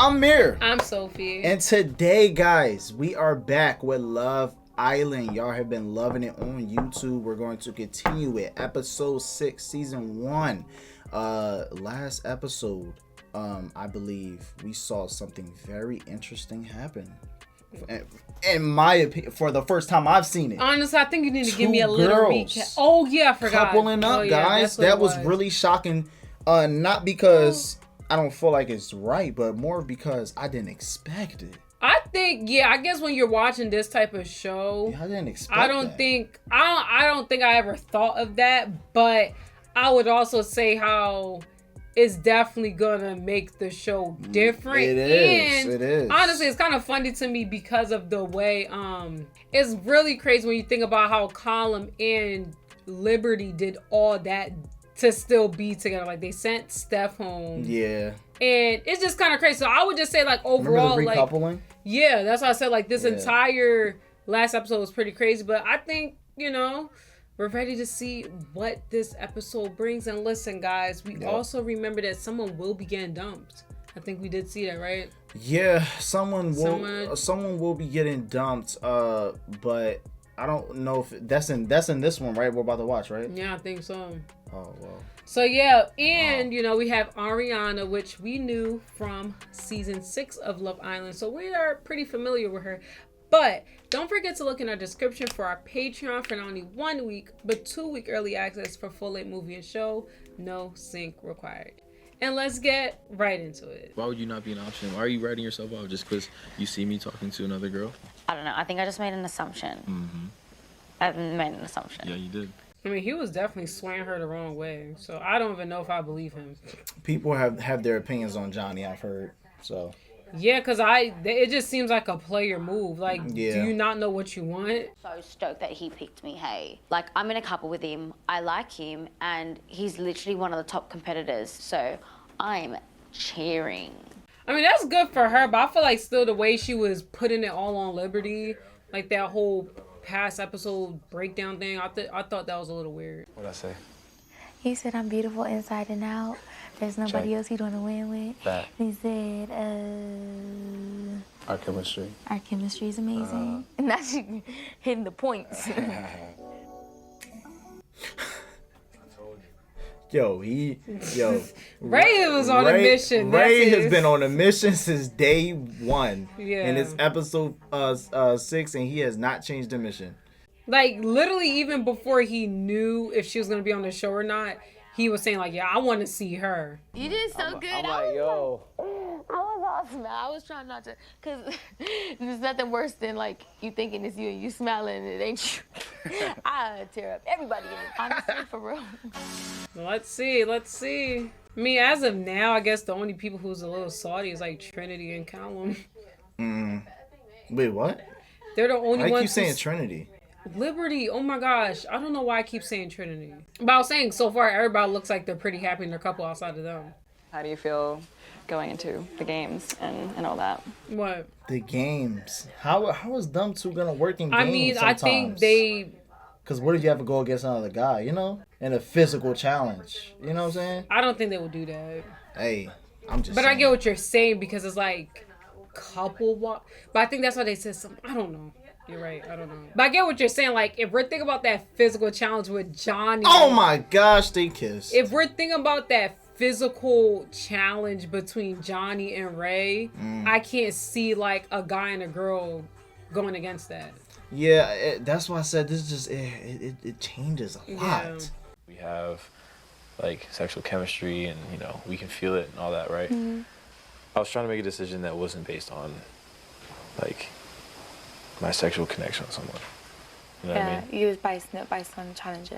I'm Mir. I'm Sophie. And today, guys, we are back with Love Island. Y'all have been loving it on YouTube. We're going to continue with episode 6, season 1. Last episode, I believe we saw something very interesting happen. In my opinion, for the first time I've seen it. Honestly, I think you need to give me a little recap. Oh yeah, I forgot. Coupling up, guys. That was really shocking. Not because I don't feel like it's right, but more because I didn't expect it. I think, I guess when you're watching this type of show, I didn't expect I don't think I ever thought of that, but I would also say how it's definitely gonna make the show different. It is. Honestly, it's kind of funny to me because of the way it's really crazy when you think about how Column and Liberty did all that to still be together. Like, they sent Steph home. Yeah. And it's just kind of crazy. So I would just say, like, overall, remember the recoupling? Yeah, that's why I said, like, this entire last episode was pretty crazy. But I think, we're ready to see what this episode brings. And listen, guys, we also remember that someone will be getting dumped. I think we did see that, right? Yeah, someone will be getting dumped. But I don't know if that's in this one, right? We're about to watch, right? Yeah, I think so. Oh, well. So, yeah, and, we have Ariana, which we knew from season 6 of Love Island. So we are pretty familiar with her. But don't forget to look in our description for our Patreon for not only 1 week, but 2-week early access for full-length movie and show. No sync required. And let's get right into it. Why would you not be an option? Why are you writing yourself off just because you see me talking to another girl? I don't know. I think I just made an assumption. Mm-hmm. I made an assumption. Yeah, you did. I mean, he was definitely swaying her the wrong way. So I don't even know if I believe him. People have their opinions on Johnny, I've heard. So... Yeah, because it just seems like a player move. Like, do you not know what you want? So stoked that he picked me, hey. Like, I'm in a couple with him. I like him, and he's literally one of the top competitors. So I'm cheering. I mean, that's good for her, but I feel like still the way she was putting it all on Liberty, like that whole past episode breakdown thing, I thought that was a little weird. What'd I say? He said, I'm beautiful inside and out. There's nobody else he'd want to win with. That. He said, Our chemistry. Our chemistry is amazing. And now she hitting the points. Ray was on a mission. Ray has been on a mission since day 1. Yeah. And it's episode 6, and he has not changed the mission. Like, literally, even before he knew if she was going to be on the show or not, he was saying, like, yeah, I want to see her. You did so good. I'm like, yo. I was awesome. I was trying not to, because there's nothing worse than, like, you thinking it's you and you smiling and it ain't you. I tear up everybody in it. Honestly, for real. Let's see. I mean, as of now, I guess the only people who's a little salty is, like, Trinity and Callum. Wait, what? They're the only ones. I keep saying Trinity. Liberty, oh my gosh. I don't know why I keep saying Trinity. But I was saying, so far, everybody looks like they're pretty happy in their couple outside of them. How do you feel going into the games and all that? What? The games. How is them two going to work in games I mean, sometimes? I think they... Because what if you have to go against another guy, in a physical challenge? You know what I'm saying? I don't think they would do that. Hey, I'm just But saying. I get what you're saying because it's like couple walk. But I think that's why they said something. I don't know. You're right. I don't know. But I get what you're saying. Like, if we're thinking about that physical challenge with Johnny. Oh my gosh, they kissed. If we're thinking about that physical challenge between Johnny and Ray, I can't see, like, a guy and a girl going against that. Yeah, that's why I said this just, it changes a lot. Yeah. We have, like, sexual chemistry and, we can feel it and all that, right? Mm-hmm. I was trying to make a decision that wasn't based on, like, my sexual connection with someone. You know what I mean? You was basing on challenges.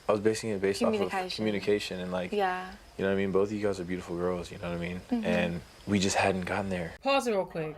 I was basing it based off of communication and, like, yeah. You know what I mean? Both of you guys are beautiful girls, you know what I mean? Mm-hmm. And we just hadn't gotten there. Pause it real quick.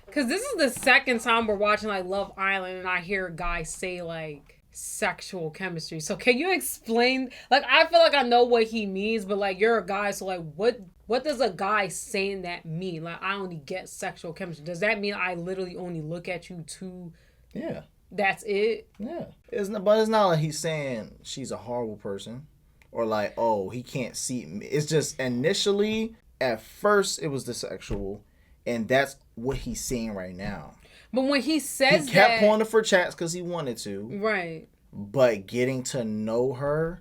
Because this is the second time we're watching, like, Love Island and I hear guys say, like, sexual chemistry. So can you explain? Like, I feel like I know what he means, but, like, you're a guy, so, like, what does a guy saying that mean? Like, I only get sexual chemistry. Does that mean I literally only look at you to... Yeah. That's it? Yeah. But it's not like he's saying she's a horrible person. Or like, oh, he can't see me. It's just initially, at first, it was the sexual. and that's what he's seeing right now. But when he says he kept that, pulling her for chats because he wanted to, right? But getting to know her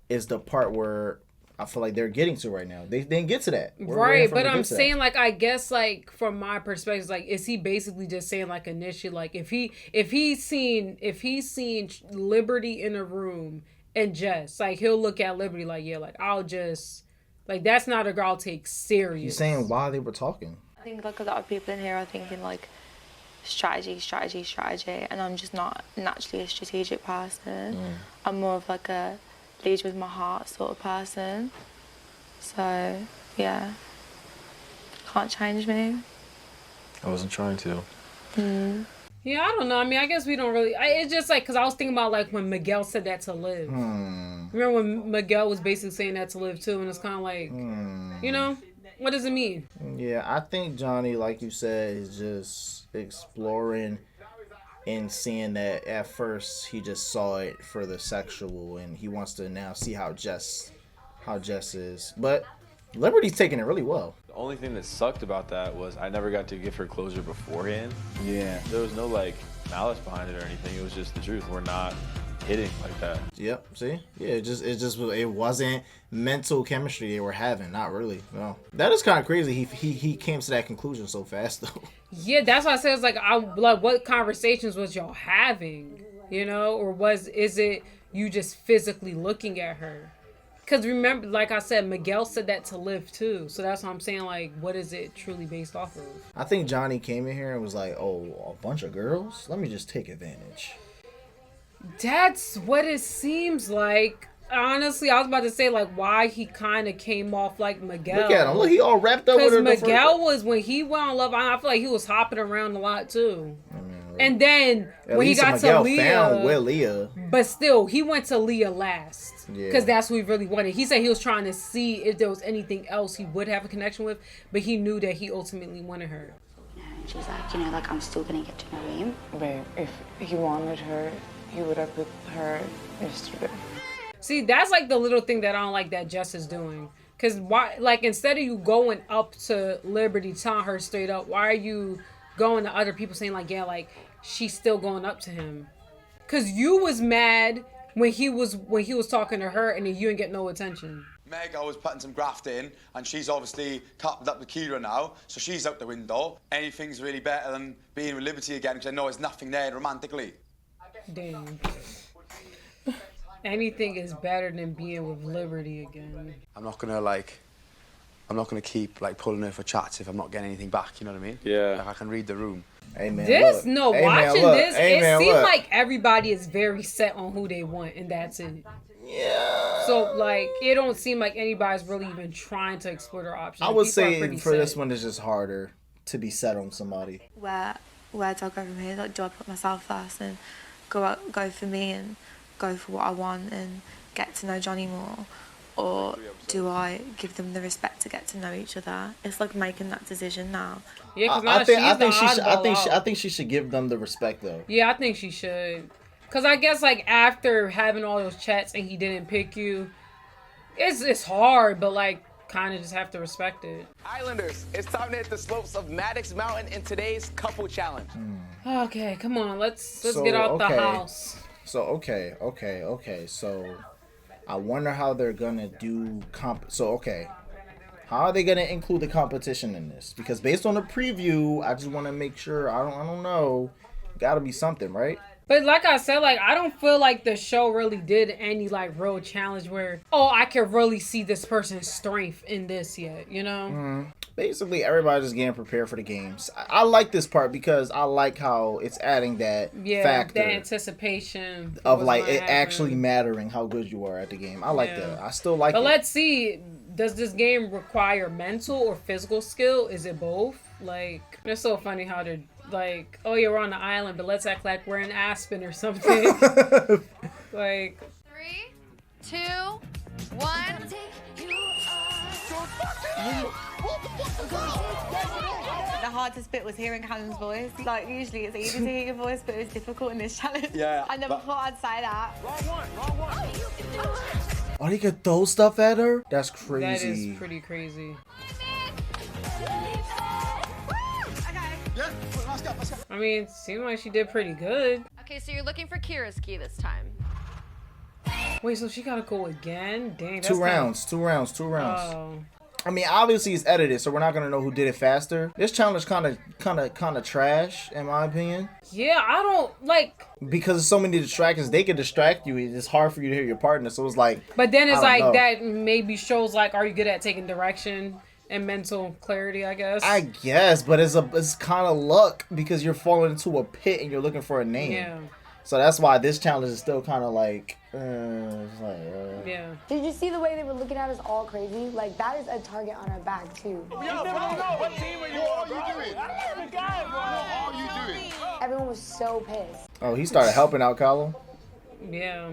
is the part where I feel like they're getting to right now. They didn't get to that. Right, but I'm saying, like, I guess, like, from my perspective, like, is he basically just saying, like, initially, like, if he's seen Liberty in a room and Jess, like, he'll look at Liberty like, yeah, like, I'll just, like, that's not a girl I'll take serious. He's saying why they were talking. I think, like, a lot of people in here are thinking, like, strategy, and I'm just not naturally a strategic person. I'm more of, like, a lead with my heart sort of person. So, yeah. Can't change me. I wasn't trying to. Yeah, I don't know. I mean, I guess we don't really... it's just like... Because I was thinking about, like, when Miguel said that to Liv. Remember when Miguel was basically saying that to Liv, too? And it's kind of like... You know? What does it mean? Yeah, I think Johnny, like you said, is just exploring and seeing that at first he just saw it for the sexual, and he wants to now see how Jess is. But Liberty's taking it really well. The only thing that sucked about that was I never got to give her closure beforehand. Yeah. There was no like malice behind it or anything. It was just the truth. We're not hitting like that. Yep. See? Yeah, it wasn't mental chemistry they were having. Not really. No. That is kind of crazy. He came to that conclusion so fast though. Yeah, that's why I said, it's like, what conversations was y'all having? You know, or is it you just physically looking at her? Because remember, like I said, Miguel said that to Liv too. So that's what I'm saying, like, what is it truly based off of? I think Johnny came in here and was like, oh, a bunch of girls? Let me just take advantage. That's what it seems like. Honestly, I was about to say, like, why he kind of came off like Miguel. Look at him. Look, he all wrapped up with her. Because Miguel was, when he went on Love Island, I feel like he was hopping around a lot too. And then when he got to Leah, but still, he went to Leah last because that's who he really wanted. He said he was trying to see if there was anything else he would have a connection with, but he knew that he ultimately wanted her. And she's like, you know, like, I'm still gonna get to know him. Babe, if he wanted her, he would have put her yesterday. See, that's like the little thing that I don't like that Jess is doing. Because why, like, instead of you going up to Liberty, telling her straight up, why are you going to other people saying, like, yeah, like, she's still going up to him? Because you was mad when he was talking to her and then you didn't get no attention. Meg, I was putting some graft in, and she's obviously coupled up with Kira now, so she's out the window. Anything's really better than being with Liberty again, because I know there's nothing there romantically. Damn. Anything is better than being with Liberty again. I'm not gonna keep, like, pulling her for chats if I'm not getting anything back, you know what I mean? Yeah. Like, I can read the room. Hey, man, This, look. no, Hey, watching man, look. this, Hey, it man, seems look. like everybody is very set on who they want, and that's it. Yeah. So, like, it don't seem like anybody's really even trying to explore their options. I would People are say pretty for this set. one, it's just harder to be set on somebody. Where do I go from here? Like, do I put myself first and go for me and go for what I want and get to know Johnny more? Or do I give them the respect to get to know each other? It's like making that decision now. Yeah, because I think she should give them the respect though. Yeah, I think she should. Because I guess, like, after having all those chats and he didn't pick you, it's hard, but, like, kind of just have to respect it. Islanders, it's time to hit the slopes of Madix Mountain in today's couple challenge. Okay, come on, let's get out the house. So okay. So I wonder how they're gonna do how are they gonna include the competition in this? Because based on the preview, I just want to make sure. I don't know. Got to be something, right? But like I said, like, I don't feel like the show really did any, like, real challenge where, oh, I can really see this person's strength in this yet, you know? Basically, everybody's just getting prepared for the games. I like this part because I like how it's adding that factor that anticipation of, like, it actually mattering how good you are at the game. I like that. I still like it. But let's see, does this game require mental or physical skill? Is it both? Like, it's so funny how they're like, oh yeah, we're on the island, but let's act like we're in Aspen or something. Like, 3, 2, 1. The hardest bit was hearing Callum's voice. Like, usually it's easy to hear your voice, but it was difficult in this challenge. Yeah, I never thought I'd say that. Oh, they could throw stuff at her? That's crazy. that is pretty crazy. I mean, it seemed like she did pretty good. Okay, so you're looking for Kira's key this time. Wait, so she gotta go again? Dang, that's Two rounds. Oh. I mean, obviously it's edited, so we're not gonna know who did it faster. This challenge kind of trash, in my opinion. Yeah, I don't like. Because there's so many distractions, they can distract you. It's hard for you to hear your partner, so it's like. But then it's I don't like know. that maybe shows like, are you good at taking direction and mental clarity? I guess. I guess, but it's kind of luck because you're falling into a pit and you're looking for a name. Yeah. So that's why this challenge is still kind of like, Yeah. Did you see the way they were looking at us all crazy? Like, that is a target on our back, too. Yo, bro, what team are you on, bro? What are you doing? What are you doing? Everyone was so pissed. Oh, he started helping out Callum. Yeah.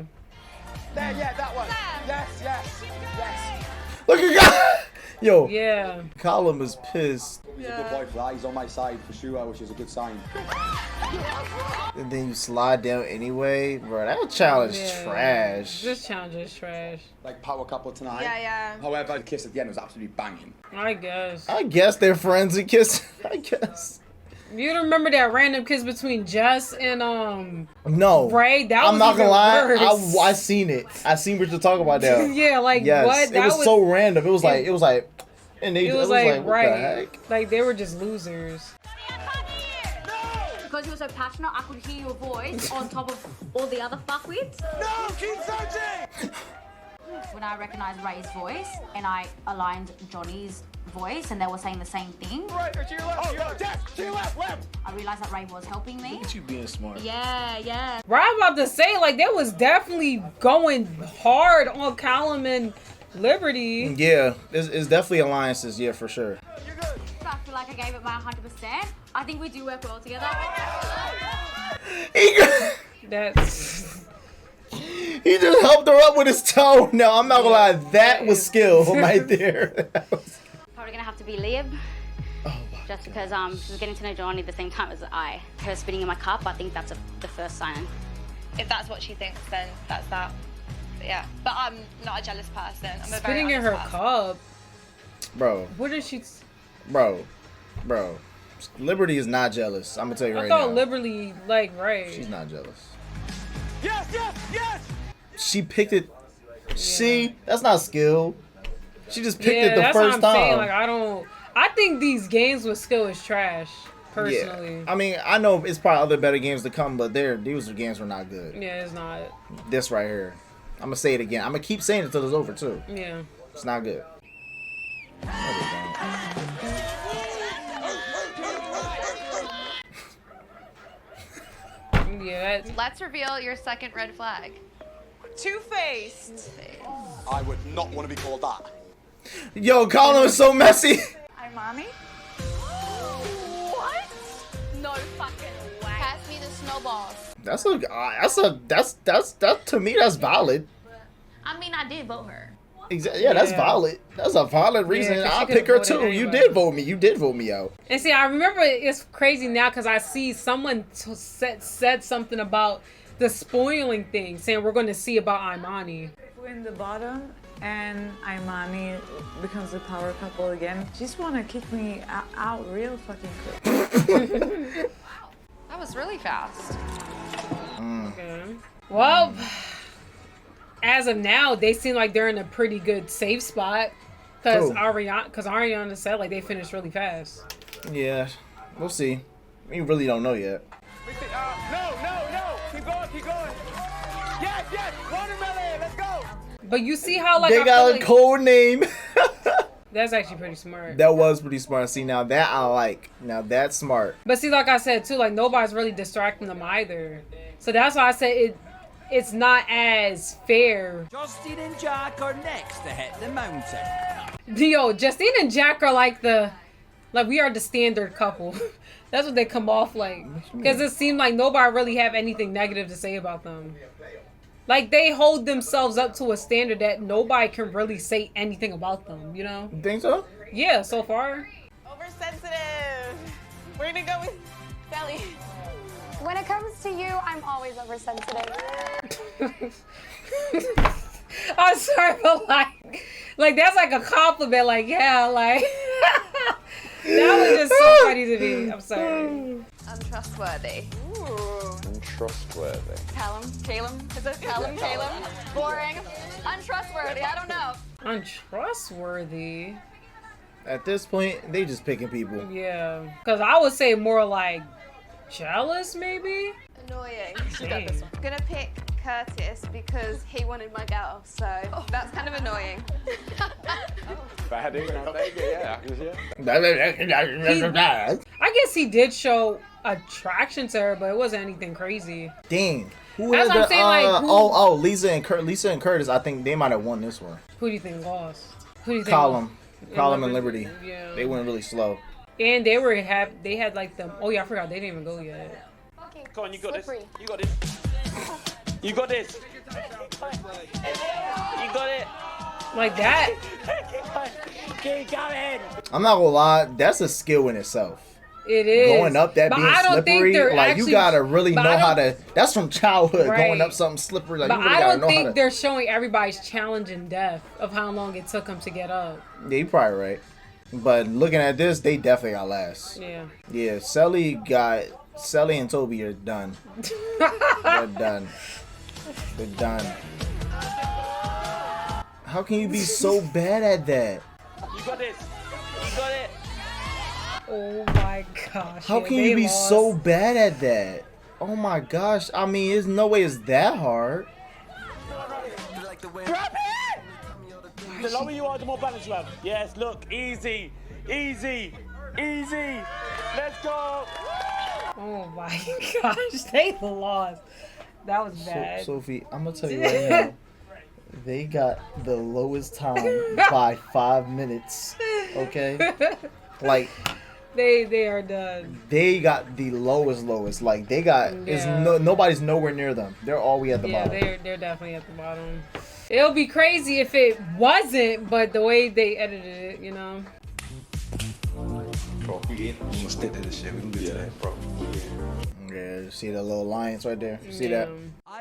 There, yeah, that one. Yes. Look at God. Yo. Yeah. Callum is pissed. He's a good boy for that. He's on my side for sure, which is a good sign. And then you slide down anyway. Bro, that challenge trash. This challenge is trash. Like power couple tonight. Yeah. However, the kiss at the end was absolutely banging. I guess. I guess they're friends and kiss. I guess. You don't remember that random kiss between Jess and No. Ray? That I'm was not gonna lie. worse. I seen it. I seen what you're talking about now. Yeah, like Yes. what? It was so random. It was like, and they It was like, like, what right. the heck? Like they were just losers. Because you were so passionate, I could hear your voice on top of all the other fuckwits. No, keep searching! When I recognized Ray's voice and I aligned Johnny's voice and they were saying the same thing, Right, or to your left, to your left. I realized that Ray was helping me. Look at you being smart. Yeah. Right, I'm about to say, like, they was definitely going hard on Callum and Liberty. Yeah, it's definitely alliances. Yeah, for sure. I feel like I gave it my 100%. I think we do work well together. That's... He just helped her up with his tone. No, I'm not gonna lie, that was skill right there. Probably gonna have to be Lib. Just because she was getting to know Johnny at the same time as I. Her spitting in my cup, I think that's the first sign. If that's what she thinks, then that's that. But yeah, but I'm not a jealous person. I'm a very Spitting in her honest person. cup. Bro, What did she... bro. Liberty is not jealous. I'm gonna tell you I right thought now. Liberty, like, Ray. She's not jealous. Yes! She picked it. See, that's not skill. She just picked it the that's first what I'm saying. time. Like, I think these games with skill is trash, personally. Yeah. I mean, I know it's probably other better games to come, but these games were not good. Yeah, it's not. This right here. I'm gonna say it again. I'm gonna keep saying it until it's over too. Yeah. It's not good. Yeah, Let's reveal your second red flag. Two-faced. I would not want to be called that. Yo, Colin was so messy. Hi, mommy. What? No fucking way. Pass me the snowballs. That's to me that's valid. I mean, I did vote her. Exactly. Yeah, that's valid. That's a valid reason. 'cause she I'll could've pick her voted too. You anybody. did vote me. You did vote me out. And see, I remember it's crazy now because I see someone said something about the spoiling thing, saying we're going to see about Imani. We're in the bottom, and Imani becomes the power couple again. Just want to kick me out real fucking quick. That was really fast. Okay. Well, as of now, they seem like they're in a pretty good safe spot because Cool. Ariana said like they finished really fast. Yeah, we'll see. We really don't know yet. No. Keep going. Yes. Watermelon, let's go. But you see how like They I got feel a like code name. that's actually pretty smart. That was pretty smart. See, now that I like. Now that's smart. But see, like I said too, like nobody's really distracting them either. So that's why I said it's not as fair. Justin and Jack are next to hit the mountain. Yo, Justine and Jack are like we are the standard couple. That's what they come off like. Because it seemed like nobody really have anything negative to say about them. Like they hold themselves up to a standard that nobody can really say anything about them, you know? You think so? Yeah, so far. Oversensitive. We're gonna go with Belly. When it comes to you, I'm always oversensitive. I'm sorry, but like that's like a compliment. Like, yeah, like that was just so funny to me. I'm sorry. I'm untrustworthy. Untrustworthy. Calum? Is it Calum? Boring. Untrustworthy, I don't know. Untrustworthy. At this point, they just picking people. Yeah. Because I would say more like jealous, maybe? Annoying. Dang. I'm gonna pick Curtis because he wanted my girl, so that's kind of annoying. Bad enough, yeah. I guess he did show attraction to her, but it wasn't anything crazy. Dang. Who That's had what I'm saying, like, who- Lisa and Curtis, I think they might have won this one. Who do you think lost? Who do you think Column lost? and Liberty. Yeah. They went really slow. And they had like them. Oh yeah, I forgot they didn't even go yet. Come on, you got this. You got this. You got this. You got it. Like that. Keep going. I'm not gonna lie, that's a skill in itself. It is. Going up that But being I don't think slippery, they're like actually- you gotta really but know I how don't- to. That's from childhood. Right. Going up something slippery, like But you really I gotta don't know how think to. they're showing everybody's challenge in depth of how long it took them to get up. Yeah, you're probably right. But looking at this, they definitely got last. Yeah. Yeah, Selly and Toby are done. They're done. They're done. How can you be so bad at that? You got this. You got it. Oh my gosh. How yeah, can they you be lost. so bad at that? Oh my gosh. I mean, there's no way it's that hard. Grab it! The lower you are, the more balance you have. Yes, look, easy, easy, easy. Let's go. Oh my gosh, they lost. That was bad. Sophie, I'm gonna tell you right now. They got the lowest time by 5 minutes. Okay? Like they are done. they got the lowest. Like they got nobody's nowhere near them. They're all we at the bottom. They're definitely at the bottom. It'll be crazy if it wasn't, but the way they edited it, you know. Bro, we ain't gonna stick to this shit. We can do that, bro. Yeah, you see that little alliance right there? You see that?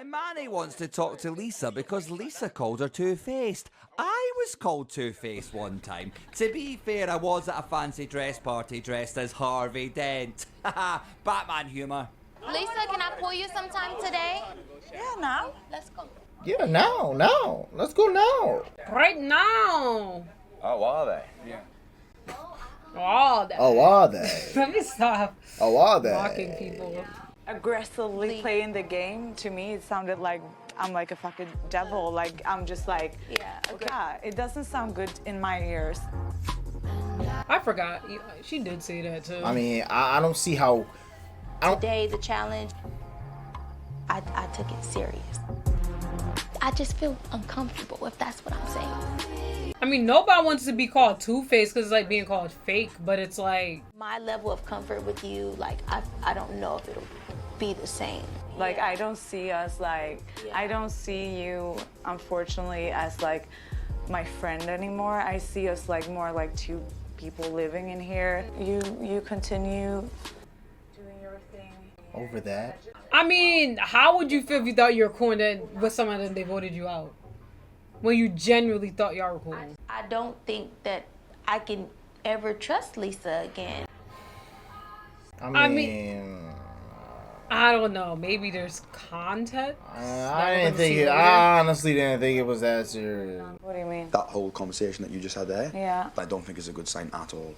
Imani wants to talk to Lisa because Lisa called her two-faced. I was called two-faced one time. To be fair, I was at a fancy dress party dressed as Harvey Dent. Haha, Batman humour. Lisa, can I pull you sometime today? Yeah, now. Let's go. Yeah, now. Let's go now. Right now. Oh, are they? Yeah. Oh, that. Oh, are they? Let me stop. Oh, are they? Mocking people. Aggressively playing the game, to me, it sounded like I'm like a fucking devil. Like, I'm just like, yeah, it doesn't sound good in my ears. I forgot. She did say that too. I mean, I don't see how. Today, the challenge, I took it serious. I just feel uncomfortable, if that's what I'm saying. I mean, nobody wants to be called two-faced because it's like being called fake, but it's like... My level of comfort with you, like, I don't know if it'll be the same. Like, I don't see us like, I don't see you, unfortunately, as like my friend anymore. I see us like more like two people living in here. You continue doing your thing. Over that? I mean, how would you feel if you thought you were cool and then with someone and they voted you out? When you genuinely thought y'all were cool. I don't think that I can ever trust Lisa again. I mean I don't know. Maybe there's context. I honestly didn't think it was that serious. What do you mean? That whole conversation that you just had there, yeah, I don't think is a good sign at all.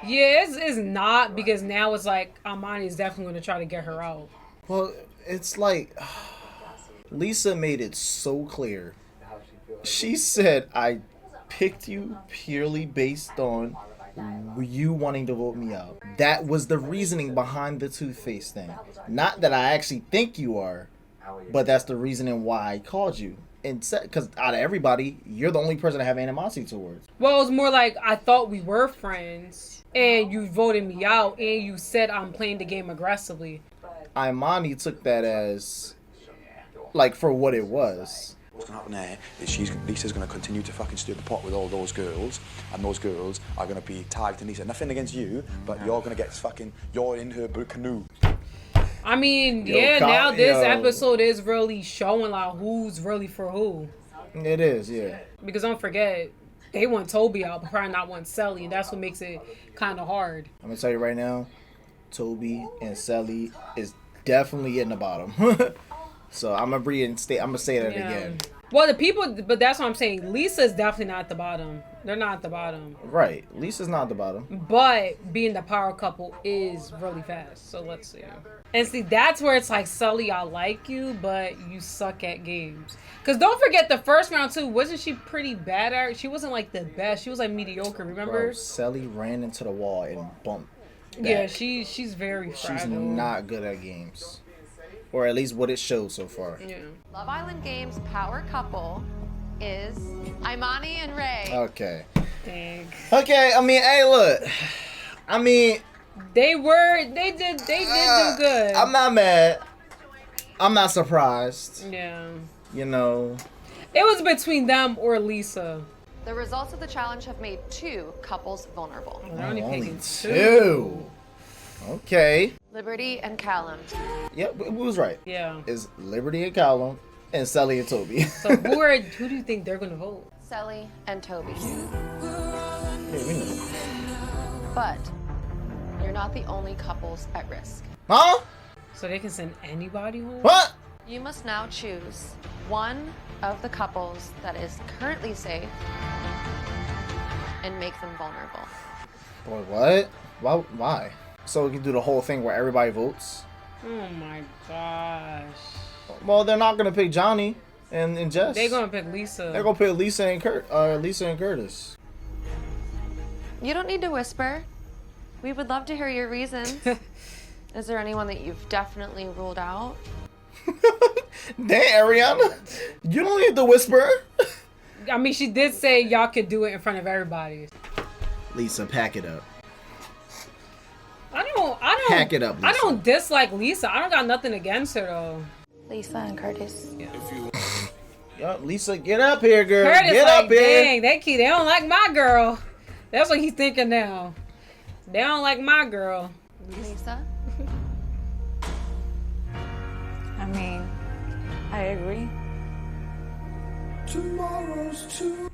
Yeah, it's not, because now it's like Amani is definitely going to try to get her out. Well, it's like Lisa made it so clear. She said, I picked you purely based on you wanting to vote me out. That was the reasoning behind the two-faced thing. Not that I actually think you are, but that's the reasoning why I called you. And because out of everybody, you're the only person I have animosity towards. Well, it was more like I thought we were friends, and you voted me out, and you said I'm playing the game aggressively. Imani took that as, like, for what it was. What's gonna happen there is Lisa's gonna continue to fucking stir the pot with all those girls, and those girls are gonna be tagged to Lisa. Nothing against you, but you're gonna get fucking, you're in her canoe. I mean, now this episode is really showing like who's really for who. It is, yeah. Because don't forget, they want Toby out, but probably not want Selly, and that's what makes it kind of hard. I'm gonna tell you right now, Toby, and Sally is definitely in the bottom. So I'm gonna say that again. Well, the people, but that's what I'm saying. Lisa's definitely not at the bottom. They're not at the bottom. Right. Lisa's not at the bottom. But being the power couple is really fast. So let's see. And see, that's where it's like, Sully, I like you, but you suck at games. Because don't forget, the first round, too, wasn't she pretty bad at it? She wasn't, like, the best. She was, like, mediocre, remember? Bro, Sally ran into the wall and bumped back. Yeah, she's very fragile. She's not good at games. Or at least what it shows so far. Yeah. Love Island Games power couple is Imani and Ray. Okay. Dang. Okay, I mean, hey, look. I mean... They did do good. I'm not mad. I'm not surprised. Yeah. You know. It was between them or Lisa. The results of the challenge have made 2 couples vulnerable. They're only picking 2. Okay. Liberty and Callum. Yep, it was right. Yeah. It's Liberty and Callum and Sally and Toby. So who do you think they're gonna vote? Sally and Toby. Yeah, we know. But you're not the only couples at risk. Huh? So they can send anybody home? What? You must now choose one of the couples that is currently safe and make them vulnerable. Boy, what? Why? So we can do the whole thing where everybody votes? Oh my gosh. Well, they're not gonna pick Johnny and Jess. They're gonna pick Lisa. They're gonna pick Lisa and Curtis. You don't need to whisper. We would love to hear your reasons. Is there anyone that you've definitely ruled out? Dang, Ariana, you don't need to whisper. I mean, she did say y'all could do it in front of everybody. Lisa, pack it up. I don't Pack it up, Lisa. I don't dislike Lisa. I don't got nothing against her though. Lisa and Curtis. Yeah. Yo, Lisa, get up here, girl. Curtis, get like, up here. dang, they don't like my girl. That's what he's thinking now. They don't like my girl. Lisa? I mean, I agree.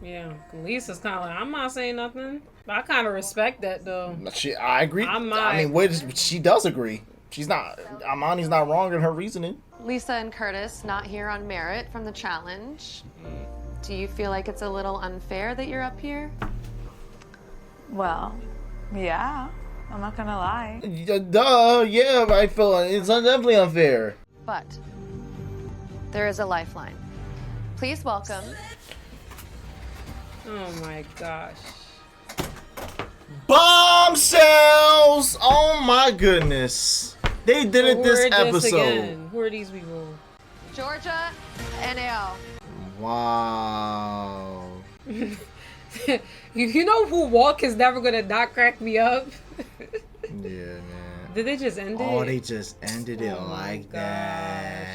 Yeah, Lisa's kind of like, I'm not saying nothing. But I kind of respect that though. I agree. I mean, she does agree. She's not. Amani's not wrong in her reasoning. Lisa and Curtis not here on merit from the challenge. Do you feel like it's a little unfair that you're up here? Well, yeah. I'm not gonna lie. Duh, yeah, I feel it's definitely unfair. But there is a lifeline. Please welcome. Oh my gosh. Bombshells! Oh my goodness. They did it this episode. Who are these people? Georgia and Al. Wow. You know who walk is never gonna not crack me up? Yeah, man. Did they just end it? Oh, they just ended it like that.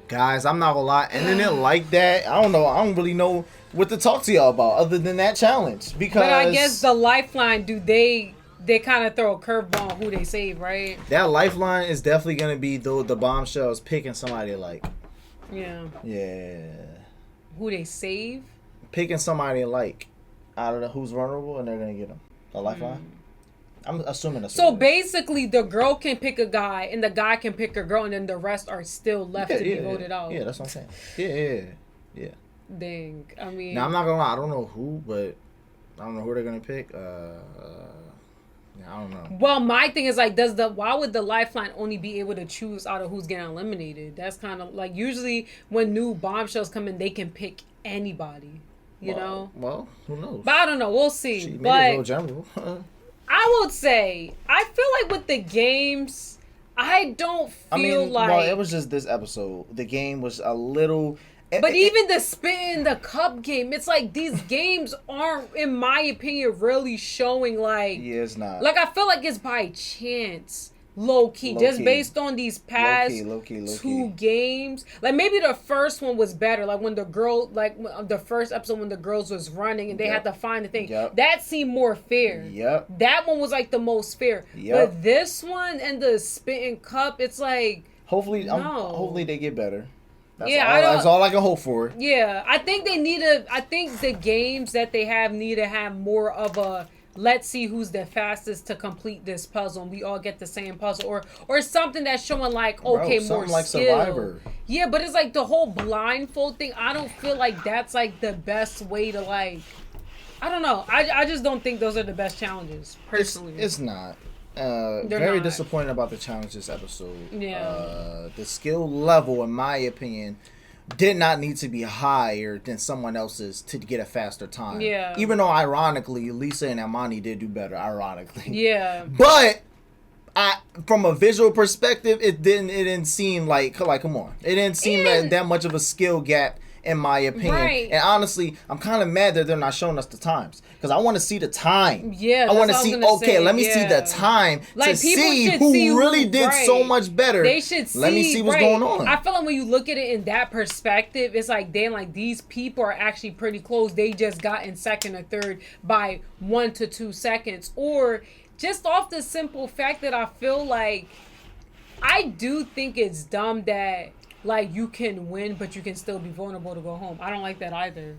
Guys, I'm not gonna lie. Ending it like that, I don't know. I don't really know what to talk to y'all about other than that challenge. Because but I guess the lifeline, they kind of throw a curveball on who they save, right? That lifeline is definitely gonna be the bombshells picking somebody like. Yeah. Yeah. Who they save? Picking somebody like out of who's vulnerable, and they're gonna get them a lifeline. I'm assuming. So basically, the girl can pick a guy, and the guy can pick a girl, and then the rest are still left to be voted out. Yeah, that's what I'm saying. Yeah. Dang, I mean. Now I'm not gonna lie. I don't know who, but I don't know who they're gonna pick. I don't know. Well, my thing is like, why would the lifeline only be able to choose out of who's getting eliminated? That's kind of like usually when new bombshells come in, they can pick anybody. You know. Well, who knows? But I don't know. We'll see. She but made it real general. I would say I feel like with the games, I don't feel like. Well, it was just this episode. The game was a little. But even the spin, the cup game, it's like these games aren't, in my opinion, really showing like. Yeah, it's not. Like I feel like it's by chance, low key, just based on these past low key. two games. Like maybe the first one was better, like when the girl, like the first episode when the girls was running and they had to find the thing. That seemed more fair. That one was like the most fair. But this one and the spin and cup, it's like. Hopefully they get better. That's all I can hope for. Yeah, I think they need I think the games that they have need to have more of a let's see who's the fastest to complete this puzzle, and we all get the same puzzle, or something that's showing like okay, Bro, more like skill. Survivor. Yeah, but it's like the whole blindfold thing. I don't feel like that's like the best way to like. I don't know. I just don't think those are the best challenges personally. It's not. They're Very not. disappointed about the challenge this episode. Yeah. The skill level, in my opinion, did not need to be higher than someone else's to get a faster time. Yeah. Even though, ironically, Lisa and Amani did do better, ironically. Yeah. But from a visual perspective, it didn't seem like come on. It didn't seem that much of a skill gap, in my opinion. Right. And honestly, I'm kind of mad that they're not showing us the times. Because I want to see the time. Yeah, I want to that's see, what I was gonna say, let me see yeah. the time Like, to people see should who see really who- did so right. much better. They should see. Let me see what's right. going on. I feel like when you look at it in that perspective, it's like, damn, like these people are actually pretty close. They just got in second or third by 1 to 2 seconds. Or just off the simple fact that I feel like, I do think it's dumb that like you can win, but you can still be vulnerable to go home. I don't like that either.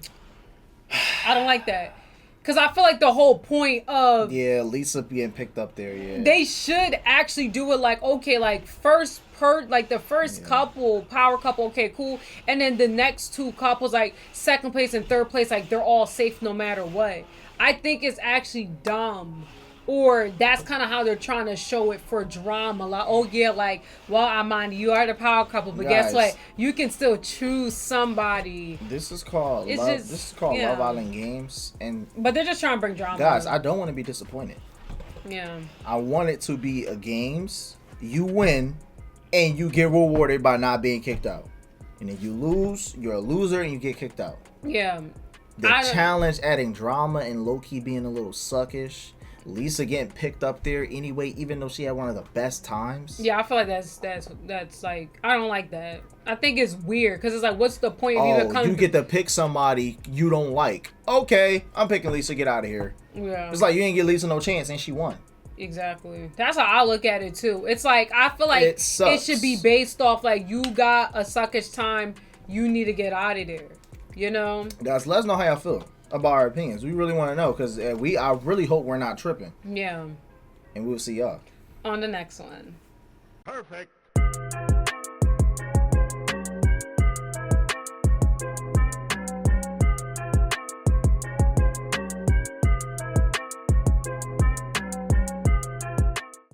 I don't like that. Because I feel like the whole point of... Yeah, Lisa being picked up there, yeah. They should actually do it like, okay, like the first couple, power couple, okay, cool. And then the next two couples, like second place and third place, like they're all safe no matter what. I think it's actually dumb. Or that's kind of how they're trying to show it for drama. Like, oh yeah, like, well, Amani, you are the power couple, but guess what? You can still choose somebody. This is called Love Island Games, but they're just trying to bring drama. Guys, I don't want to be disappointed. Yeah. I want it to be a games. You win, and you get rewarded by not being kicked out. And if you lose, you're a loser, and you get kicked out. Yeah. The challenge adding drama and low-key being a little suckish. Lisa getting picked up there anyway, even though she had one of the best times. Yeah, I feel like that's like, I don't like that. I think it's weird because it's like, what's the point of even coming? You get to pick somebody you don't like. Okay, I'm picking Lisa. Get out of here. Yeah. It's like you ain't give Lisa no chance, and she won. Exactly. That's how I look at it too. It's like, I feel like it should be based off like, you got a suckish time, you need to get out of there. You know? Guys, let us know how y'all feel about our opinions. We really want to know because I really hope we're not tripping. Yeah. And we'll see y'all on the next one. Perfect.